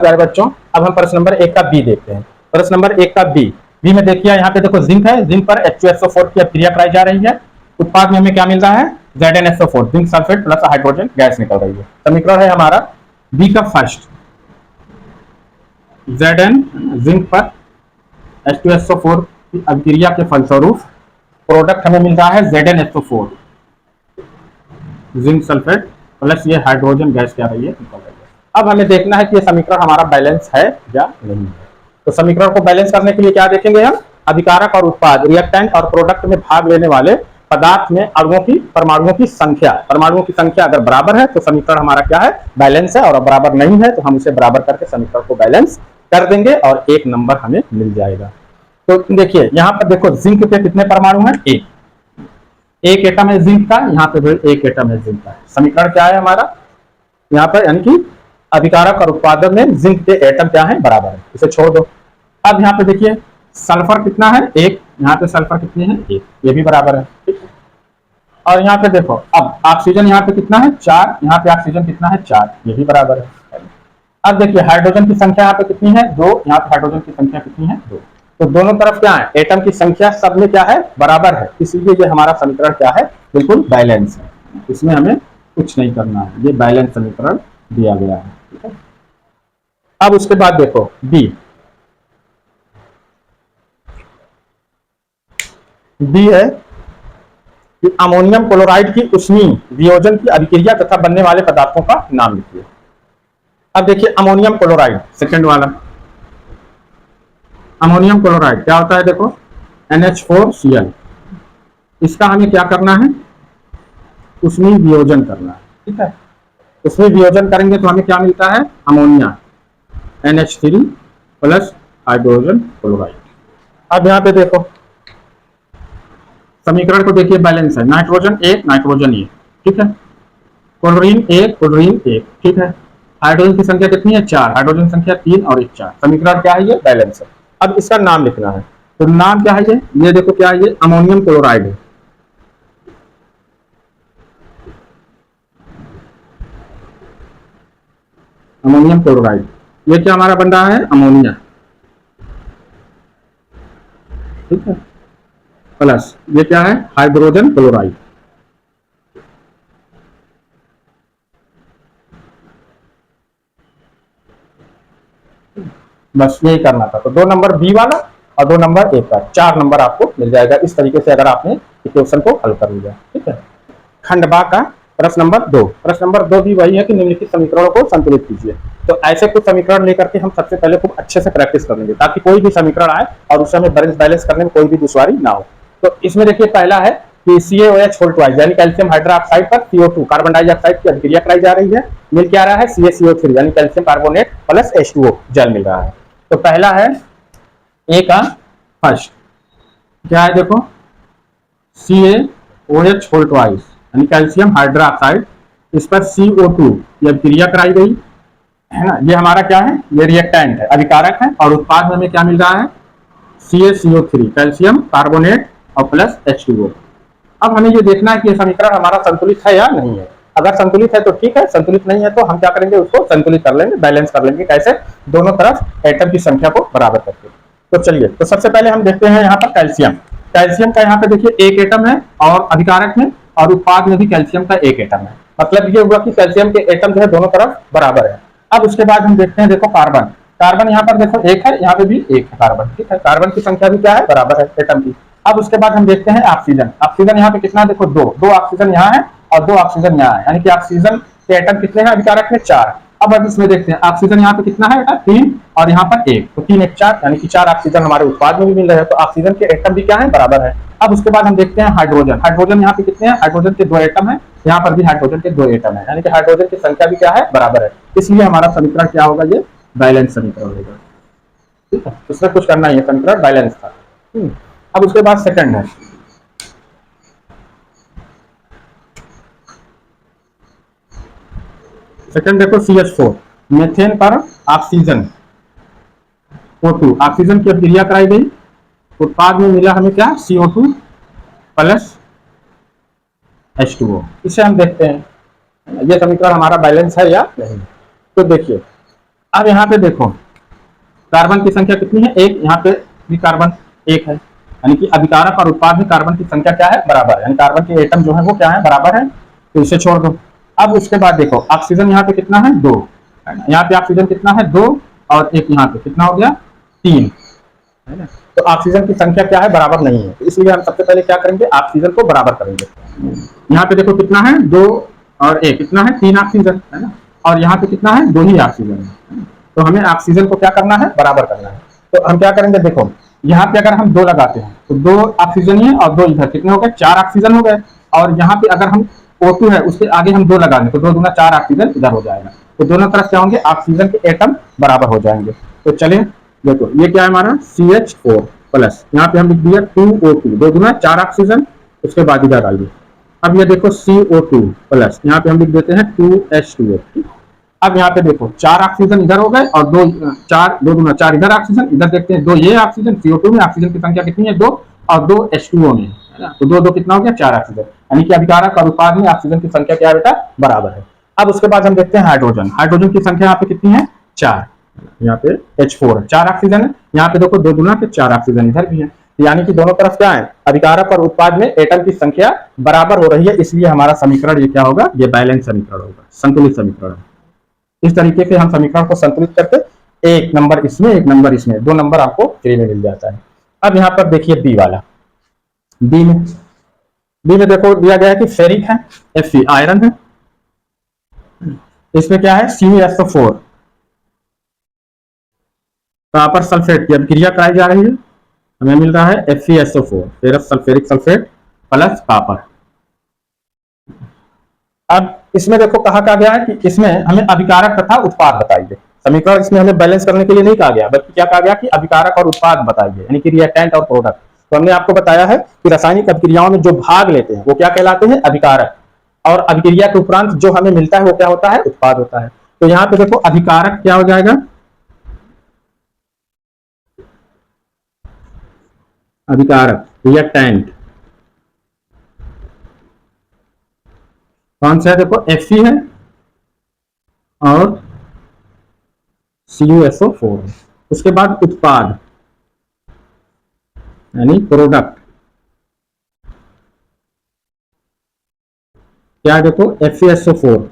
प्यारे बच्चों, अब हम प्रश्न नंबर 1 का बी देखते हैं। प्रश्न नंबर 1 का बी में देखिए, यहाँ पे देखो जिंक है, जिंक पर H2SO4 की अभिक्रिया कराई जा रही है। उत्पाद में हमें क्या मिल रहा है? ZnSO4, zinc sulphate plus hydrogen gas निकल रही है। समीकरण है हमारा बी का फर्स्ट, Zn जिंक पर H2SO4 की अभिक्रिया के फलस्वरूप प्रोडक्ट हमें मिल रहा है ZnSO4, जिंक सल्फेट प्लस ये हाइड्रोजन गैस क्या रही है, निकल रही है। अब हमें देखना है कि ये समीकरण हमारा बैलेंस है या नहीं है। तो समीकरण को बैलेंस करने के लिए क्या देखेंगे हम? अभिकारक और उत्पाद, रिएक्टेंट और प्रोडक्ट में भाग लेने वाले पदार्थ में अणुओं की, परमाणुओं की संख्या, परमाणुओं की संख्या अगर बराबर है तो समीकरण हमारा क्या है? बैलेंस है। और बराबर नहीं है तो हम उसे बराबर करके समीकरण को बैलेंस कर देंगे और 1 नंबर हमें मिल जाएगा। तो देखिए यहाँ पर देखो, जिंक के कितने परमाणु हैं? एक एटम है जिंक का, यहाँ पे भी एक एटम है जिंक का। समीकरण क्या है हमारा यहाँ पर? यानी कि अभिकारक और उत्पादक में जिंक के एटम क्या है? बराबर है। इसे छोड़ दो। अब यहाँ पे देखिए सल्फर कितना है? 1। यहाँ पे सल्फर कितने हैं? 1, ये भी बराबर है, ठीक है। और यहाँ पे देखो, अब ऑक्सीजन यहाँ पे कितना है? 4। यहाँ पे ऑक्सीजन कितना है? 4, ये भी बराबर है। अब देखिए हाइड्रोजन की संख्या यहाँ पे कितनी है? 2। यहाँ पे हाइड्रोजन की संख्या कितनी है? 2। तो दोनों तरफ क्या है? एटम की संख्या सब में क्या है? बराबर है। इसीलिए ये हमारा समीकरण क्या है? बिल्कुल बैलेंस है। इसमें हमें कुछ नहीं करना है, ये बैलेंस समीकरण दिया गया है, ठीक है। अब उसके बाद देखो बी है कि अमोनियम क्लोराइड की उष्मीय वियोजन की अभिक्रिया तथा बनने वाले पदार्थों का नाम लिखिए। अब देखिए अमोनियम क्लोराइड, सेकंड वाला अमोनियम क्लोराइड क्या होता है? देखो NH4Cl, इसका हमें क्या करना है? उष्मीय वियोजन करना है, ठीक है। उष्मीय वियोजन करेंगे तो हमें क्या मिलता है? Ammonia NH3 plus hydrogen chloride. अब यहाँ पे देखो समीकरण को देखिए, बैलेंस है। नाइट्रोजन 1 नाइट्रोजन 1, ठीक है। क्लोरीन 1 क्लोरीन 1, ठीक है। हाइड्रोजन की संख्या कितनी है? 4। हाइड्रोजन संख्या 3 और 1 4। समीकरण क्या है? ये बैलेंस है। अब इसका नाम लिखना है। तो नाम क्या है? ये देखो क्या है? ये अमोनियम क्लोराइड है। अमोनियम क्लोराइड, ये क्या हमारा बन रहा है? अमोनिया, ठीक है। प्लस ये क्या है? Hydrogen chloride. बस यही करना था। तो 2 नंबर बी वाला और 2 नंबर ए का, 4 नंबर आपको मिल जाएगा इस तरीके से अगर आपने इक्वेशन को हल कर लिया, ठीक है। खंड बा का प्रश्न नंबर 2। प्रश्न नंबर 2 भी वही है कि निम्नलिखित समीकरणों को संतुलित कीजिए। तो ऐसे कुछ समीकरण लेकर के हम सबसे पहले खूब अच्छे से प्रैक्टिस कर लेंगे ताकि कोई भी समीकरण आए और उससे हमें बैलेंस करने में कोई भी दुश्वारी ना हो। तो इसमें देखिए पहला है कि CaOH होल ट्वाइस यानी कैल्शियम हाइड्रोक्साइड पर CO2 कार्बन डाइऑक्साइड की अभिक्रिया कराई जा रही है। मिल क्या रहा है? CaCO3 यानी कैल्शियम कार्बोनेट प्लस H2O जल मिल रहा है। तो पहला है ए का फर्स्ट, क्या है? देखो CaOH होल ट्वाइस यानी कैल्शियम हाइड्रोक्साइड, इस पर CO2 की अभिक्रिया कराई गई है ना। ये हमारा क्या है? ये रिएक्टेंट है, अभिकारक है। और उत्पाद में हमें क्या मिल रहा है? CaCO3 कैल्शियम कार्बोनेट और प्लस H2O। अब हमें ये देखना है कि ये समीकरण हमारा संतुलित है या नहीं है। अगर संतुलित है तो ठीक है, संतुलित नहीं है तो हम क्या करेंगे? उसको संतुलित कर लेंगे, बैलेंस कर लेंगे। कैसे? दोनों तरफ एटम की संख्या को बराबर करके। तो चलिए, तो सबसे पहले हम देखते हैं यहाँ पर कैल्शियम। कैल्शियम का यहाँ पे देखिए एक एटम है और अभिकारक में, और उत्पाद में भी कैल्शियम का एक एटम है। मतलब ये हुआ कि कैल्शियम के एटम जो है दोनों तरफ बराबर है। अब उसके बाद हम देखते हैं, देखो कार्बन, कार्बन यहाँ पर देखो एक है, यहाँ पे भी एक है कार्बन, ठीक है। कार्बन की संख्या भी क्या है? बराबर है एटम की। अब उसके बाद हम देखते हैं ऑक्सीजन। ऑक्सीजन यहाँ पे कितना? देखो 2 ऑक्सीजन यहाँ है और 2 ऑक्सीजन यहाँ है, यानी कि ऑक्सीजन के एटम कितने हैं अभिकारक में? 4। अब इसमें देखते हैं ऑक्सीजन यहाँ पे कितना है? 3 और यहाँ पर 1, तो 3 1 4, यानी कि 4 ऑक्सीजन हमारे उत्पाद में भी मिल रहे हैं। तो ऑक्सीजन के एटम भी क्या है? बराबर है। अब उसके बाद हम देखते हैं हाइड्रोजन। हाइड्रोजन यहाँ पे कितने हैं? हाइड्रोजन के 2 एटम है, यहाँ पर भी हाइड्रोजन के 2 एटम है, यानी कि हाइड्रोजन की संख्या भी क्या है? बराबर है। इसलिए हमारा समीकरण क्या होगा? ये बैलेंस समीकरण होगा, ठीक है। इसमें कुछ करना ही है, समीकरण बैलेंस था। अब उसके बाद सेकंड है, सेकंड देखो CH4 मेथेन पर ऑक्सीजन O2, ऑक्सीजन की अभिक्रिया कराई गई, उत्पाद में मिला हमें क्या? CO2 plus H2O। इसे हम देखते हैं ये समीकरण हमारा बैलेंस है या नहीं। तो देखिए अब यहाँ पे देखो कार्बन की संख्या कितनी है, एक, यहाँ पे भी कार्बन एक है, यानी कि अभिकारक और उत्पाद में कार्बन की संख्या क्या है, बराबर है, यानी कार्बन के एटम जो है वो क्या है, बराबर है, तो इसे छोड़ दो। अब उसके बाद देखो ऑक्सीजन यहाँ पे कितना है, 2, है ना, यहाँ पे ऑक्सीजन कितना है, 2, और एक यहाँ पे कितना हो गया, 3, है ना, तो ऑक्सीजन की संख्या क्या है, बराबर नहीं है, तो इसलिए हम सबसे पहले क्या करेंगे, ऑक्सीजन को बराबर करेंगे। यहाँ पे देखो कितना है, 2 और 1 कितना है, 3 ऑक्सीजन, है ना, और यहाँ पे कितना है, 2 ही ऑक्सीजन है, तो हमें ऑक्सीजन को क्या करना है, बराबर करना है। तो हम क्या करेंगे, देखो यहाँ पे अगर हम 2 लगाते हैं तो 2 ऑक्सीजन ही और 2 इधर, कितने हो गए, 4 ऑक्सीजन हो गए, और यहाँ पे अगर हम O2 है उसके आगे हम 2 लगा दें तो 2 दूना 4 ऑक्सीजन इधर हो जाएगा, तो दोनों तरफ क्या होंगे, ऑक्सीजन के एटम बराबर हो जाएंगे। तो चलिए देखो ये क्या है हमारा CH4 प्लस, यहाँ पे हम लिख दिया 2O2, 2 दूना 4 ऑक्सीजन, उसके बाद इधर डालिए। अब ये देखो CO2 प्लस, यहाँ पे हम लिख देते हैं 2H2O। अब यहाँ पे देखो 4 ऑक्सीजन इधर हो गए और 2 दूना 4 इधर ऑक्सीजन, इधर देखते हैं 2 ये ऑक्सीजन, CO2 में ऑक्सीजन की संख्या कितनी है, 2, और 2 H2O में, है ना, तो 2 कितना हो गया, 4 ऑक्सीजन, यानी कि अभिकारक और उत्पाद में ऑक्सीजन की संख्या क्या है बेटा, बराबर है। अब उसके बाद हम देखते हैं हाइड्रोजन, हाइड्रोजन की संख्या यहाँ पे कितनी है, 4, यहाँ पे H4 4 ऑक्सीजन है, यहाँ पे देखो 2 दूना 4 ऑक्सीजन इधर भी है, यानी कि दोनों तरफ क्या है, अभिकारक और उत्पाद में एटम की संख्या बराबर हो रही है, इसलिए हमारा समीकरण ये क्या होगा, ये बैलेंस समीकरण होगा, संतुलित समीकरण। इस तरीके से हम समीकरण को संतुलित करके एक नंबर इसमें एक नंबर इसमें, 2 नंबर आपको फ्री में मिल जाता है। अब यहाँ पर देखिए बी वाला, बी में देखो दिया गया है कि फेरिक है, Fe आयरन है, इसमें क्या है CuSO4 कॉपर सल्फेट की अभिक्रिया कराई जा रही है, हमें मिल रहा है FeSO4 ferrous sulphuric sulphate plus copper. अब इसमें देखो कहा गया है कि इसमें हमें अभिकारक तथा उत्पाद बताइए, समीकरण इसमें हमें बैलेंस करने के लिए नहीं कहा गया, बल्कि क्या कहा गया कि अभिकारक और उत्पाद बताइए, यानी कि रिएक्टेंट और प्रोडक्ट। तो हमने आपको बताया है कि रासायनिक अभिक्रियाओं में जो भाग लेते हैं वो क्या कहलाते हैं, अभिकारक, और अभिक्रिया के उपरांत जो हमें मिलता है वो क्या होता है, उत्पाद होता है। तो यहाँ पे देखो अभिकारक क्या हो जाएगा, अभिकारक रिएक्टेंट कौन सा है, देखो Fe है और CuSO4 है। उसके बाद उत्पाद यानी प्रोडक्ट क्या है, देखो FeSO4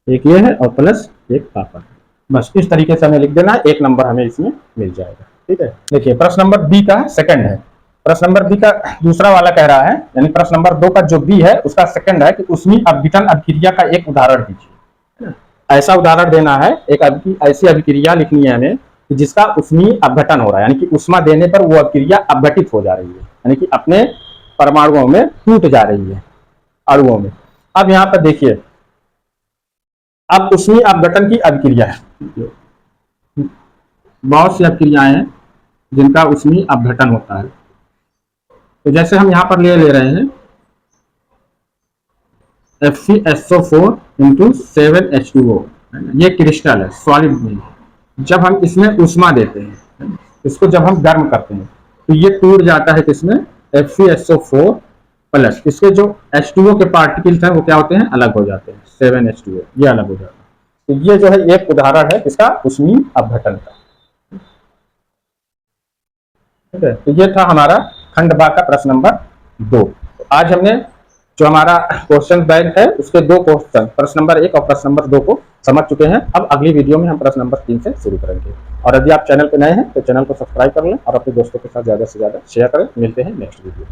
एक ये है और प्लस एक कॉपर, बस इस तरीके से हमें लिख देना है, एक नंबर हमें इसमें मिल जाएगा। ठीक है, देखिए प्रश्न नंबर बी का सेकंड है, प्रश्न नंबर बी का दूसरा वाला कह रहा है, यानी प्रश्न नंबर 2 का जो बी है उसका सेकंड है कि उष्मीय अपघटन अभिक्रिया का एक उदाहरण दीजिए। ऐसा उदाहरण देना है, एक ऐसी अभिक्रिया लिखनी है हमें कि जिसका उष्मीय अपघटन हो रहा है, यानी कि उष्मा देने पर वो अभिक्रिया अपघटित हो जा रही है, यानी कि अपने परमाणुओं में टूट जा रही है, अणुओं में। अब यहाँ पर देखिए, अब उष्मीय अपघटन की अभिक्रिया है, बहुत सी अभिक्रियाएं हैं जिनका उष्मीय अपघटन होता है। तो जैसे हम यहाँ पर ले रहे हैं FeSO4 इंटू 7H2O, ये क्रिस्टल है, सॉलिड नहीं है। जब हम इसमें उष्मा देते हैं, इसको जब हम गर्म करते हैं तो ये टूट जाता है, किसमें, FeSO4 प्लस, इसके जो H2O के पार्टिकल्स हैं वो क्या होते हैं, अलग हो जाते हैं, 7H2O ये अलग हो जाता है। तो ये जो है एक उदाहरण है इसका उष्मीय अपघटन का। ठीक है, तो ये था हमारा खंड बा का प्रश्न नंबर 2। तो आज हमने जो हमारा क्वेश्चन बैंक है उसके 2 क्वेश्चन, प्रश्न नंबर 1 और प्रश्न नंबर 2 को समझ चुके हैं। अब अगली वीडियो में हम प्रश्न नंबर 3 से शुरू करेंगे, और यदि आप चैनल पे नए हैं तो चैनल को सब्सक्राइब कर लें और अपने दोस्तों के साथ ज्यादा से ज्यादा शेयर करें। मिलते हैं नेक्स्ट वीडियो।